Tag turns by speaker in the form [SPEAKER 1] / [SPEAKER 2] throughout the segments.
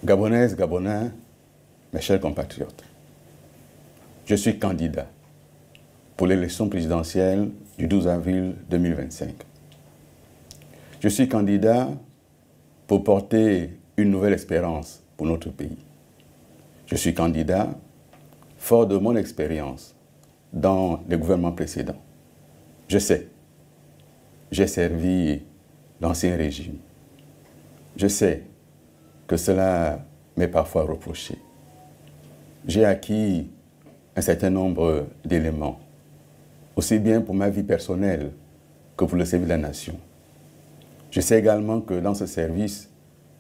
[SPEAKER 1] Gabonaises, Gabonais, mes chers compatriotes, je suis candidat pour l'élection présidentielle du 12 avril 2025. Je suis candidat pour porter une nouvelle espérance pour notre pays. Je suis candidat fort de mon expérience dans les gouvernements précédents. Je sais, j'ai servi l'ancien régime. Je sais que cela m'est parfois reproché. J'ai acquis un certain nombre d'éléments, aussi bien pour ma vie personnelle que pour le service de la nation. Je sais également que dans ce service,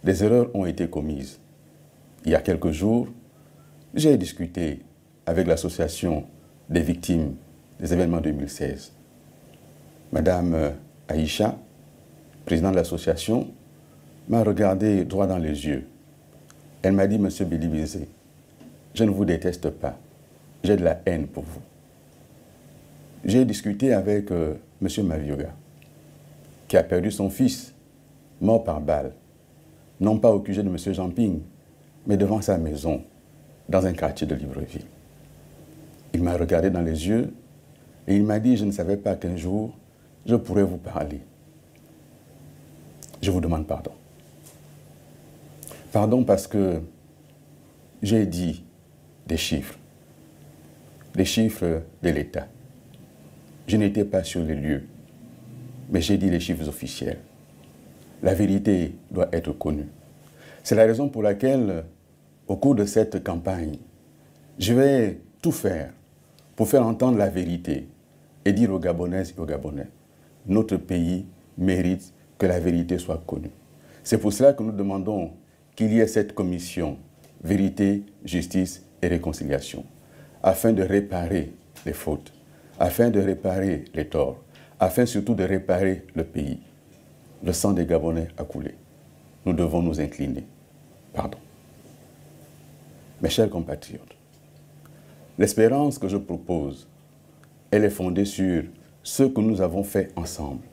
[SPEAKER 1] des erreurs ont été commises. Il y a quelques jours, j'ai discuté avec l'association des victimes des événements 2016. Madame Aïcha, présidente de l'association, m'a regardé droit dans les yeux. Elle m'a dit, Monsieur Bilibizé, je ne vous déteste pas, j'ai de la haine pour vous. J'ai discuté avec Monsieur Mavioga, qui a perdu son fils, mort par balle, non pas au QG de Monsieur Jamping, mais devant sa maison, dans un quartier de Libreville. Il m'a regardé dans les yeux et il m'a dit, je ne savais pas qu'un jour, je pourrais vous parler. Je vous demande pardon. Pardon parce que j'ai dit des chiffres de l'État. Je n'étais pas sur les lieux, mais j'ai dit les chiffres officiels. La vérité doit être connue. C'est la raison pour laquelle, au cours de cette campagne, je vais tout faire pour faire entendre la vérité et dire aux Gabonaises et aux Gabonais, notre pays mérite que la vérité soit connue. C'est pour cela que nous demandons qu'il y ait cette commission vérité, justice et réconciliation, afin de réparer les fautes, afin de réparer les torts, afin surtout de réparer le pays. Le sang des Gabonais a coulé. Nous devons nous incliner. Pardon. Mes chers compatriotes, l'espérance que je propose, elle est fondée sur ce que nous avons fait ensemble.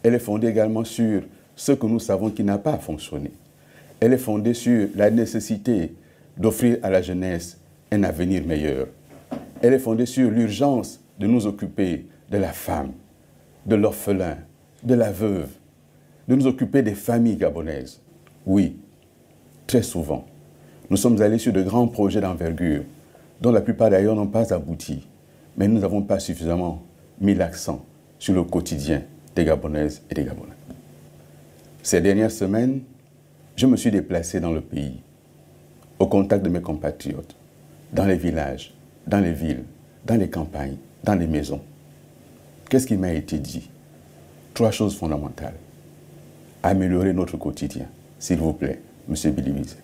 [SPEAKER 1] Elle est fondée également sur ce que nous savons qui n'a pas fonctionné. Elle est fondée sur la nécessité d'offrir à la jeunesse un avenir meilleur. Elle est fondée sur l'urgence de nous occuper de la femme, de l'orphelin, de la veuve, de nous occuper des familles gabonaises. Oui, très souvent, nous sommes allés sur de grands projets d'envergure, dont la plupart d'ailleurs n'ont pas abouti, mais nous n'avons pas suffisamment mis l'accent sur le quotidien des Gabonaises et des Gabonais. Ces dernières semaines, je me suis déplacé dans le pays, au contact de mes compatriotes, dans les villages, dans les villes, dans les campagnes, dans les maisons. Qu'est-ce qui m'a été dit? 3 choses fondamentales. Améliorer notre quotidien, s'il vous plaît, Monsieur Bilibizé.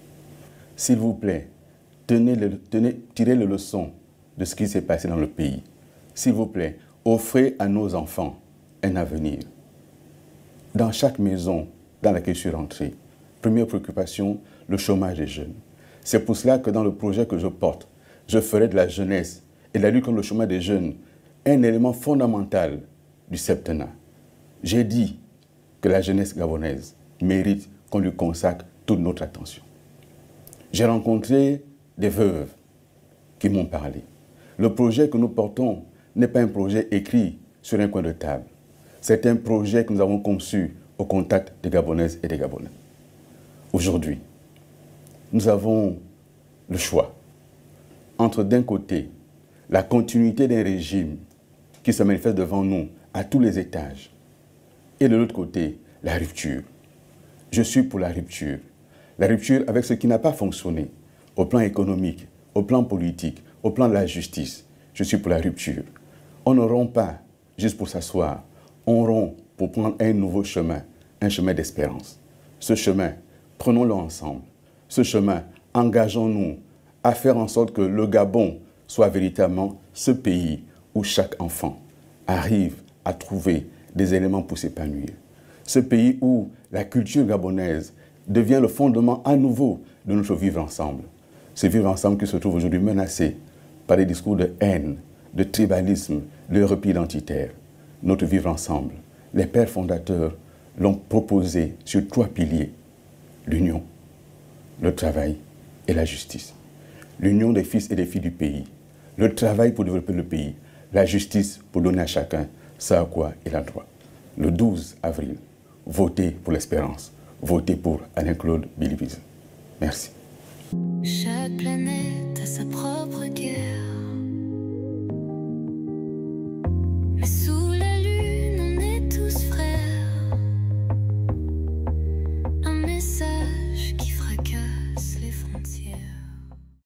[SPEAKER 1] S'il vous plaît, tirez les leçons de ce qui s'est passé dans le pays. S'il vous plaît, offrez à nos enfants un avenir. Dans chaque maison dans laquelle je suis rentré, première préoccupation, le chômage des jeunes. C'est pour cela que dans le projet que je porte, je ferai de la jeunesse et de la lutte contre le chômage des jeunes un élément fondamental du septennat. J'ai dit que la jeunesse gabonaise mérite qu'on lui consacre toute notre attention. J'ai rencontré des veuves qui m'ont parlé. Le projet que nous portons n'est pas un projet écrit sur un coin de table. C'est un projet que nous avons conçu au contact des Gabonaises et des Gabonais. Aujourd'hui, nous avons le choix entre d'un côté la continuité d'un régime qui se manifeste devant nous à tous les étages et de l'autre côté la rupture. Je suis pour la rupture avec ce qui n'a pas fonctionné au plan économique, au plan politique, au plan de la justice. Je suis pour la rupture. On ne rompt pas juste pour s'asseoir, on rompt pour prendre un nouveau chemin, un chemin d'espérance. Ce chemin, prenons-le ensemble. Ce chemin, engageons-nous à faire en sorte que le Gabon soit véritablement ce pays où chaque enfant arrive à trouver des éléments pour s'épanouir. Ce pays où la culture gabonaise devient le fondement à nouveau de notre vivre ensemble. Ce vivre ensemble qui se trouve aujourd'hui menacé par des discours de haine, de tribalisme, de repli identitaire. Notre vivre ensemble, les pères fondateurs l'ont proposé sur 3 piliers. L'union, le travail et la justice. L'union des fils et des filles du pays, le travail pour développer le pays, la justice pour donner à chacun ce à quoi il a droit. Le 12 avril, votez pour l'espérance, votez pour Alain-Claude Bilibize. Merci.
[SPEAKER 2] Chaque planète a sa propre guerre.